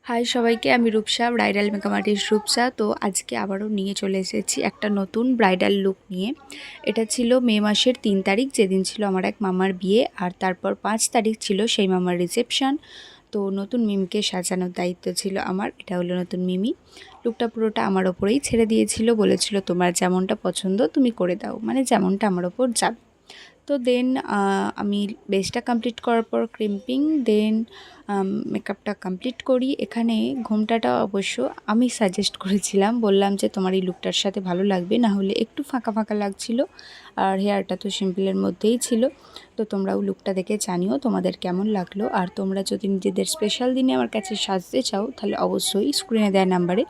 High সবাইকে, আমি Rupsa, bridal makeup artist Rupsa. তো আজকে আবারও নিয়ে চলে এসেছি একটা নতুন ব্রাইডাল লুক নিয়ে। এটা ছিল মে মাসের 3 তারিখ, যেদিন ছিল আমার এক মামার বিয়ে, আর তারপর 5 তারিখ ছিল সেই মামার রিসেপশন। তো নতুন মিমকে সাজানোর দায়িত্ব ছিল আমার। এটা হলো নতুন মিমি। লুকটা পুরোটা আমার ওপরেই ছেড়ে দিয়েছিল, বলেছিল তোমার যেমনটা পছন্দ তুমি করে দাও, মানে যেমনটা আমার ওপর যাবে। তো দেন আমি বেসটা কমপ্লিট করার পর ক্রিম্পিং, দেন মেকআপটা কমপ্লিট করি। এখানে ঘোমটাটা অবশ্য আমি সাজেস্ট করেছিলাম, বললাম যে তোমার এই লুকটার সাথে ভালো লাগবে, না হলে একটু ফাঁকা ফাঁকা লাগছিল। আর হেয়ারটা তো সিম্পলের মধ্যেই ছিল। তো তোমরাও লুকটা দেখে জানিও তোমাদের কেমন লাগলো। আর তোমরা যদি নিজেদের স্পেশাল দিনে আমার কাছে সাজতে চাও, তাহলে অবশ্যই স্ক্রিনে দেওয়া নাম্বারে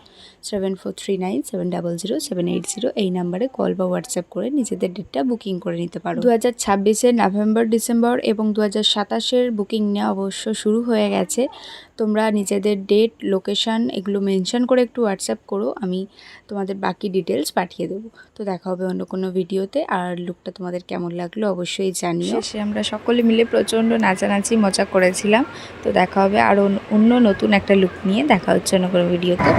7439700780 এই নাম্বারে কল বা হোয়াটসঅ্যাপ করে নিজেদের ডেটটা বুকিং করে নিতে পারো। 2026-এর নভেম্বর, ডিসেম্বর এবং 2027-এর বুকিং নেওয়া অবশ্য শুরু হয়ে গেছে। তোমরা নিজেদের ডেট, লোকেশান এগুলো মেনশন করে একটু হোয়াটসঅ্যাপ করো, আমি তোমাদের বাকি ডিটেলস পাঠিয়ে দেবো। তো দেখা হবে অন্য কোনো ভিডিওতে। আর লুকটা তোমাদের কেমন লাগলো অবশ্যই জানিও। শেষে আমরা সকলে মিলে প্রচণ্ড নাচানাচি মজা করেছিলাম। তো দেখা হবে আরও অন্য নতুন একটা লুক নিয়ে। দেখা হচ্ছে অন্য কোনো ভিডিওতে।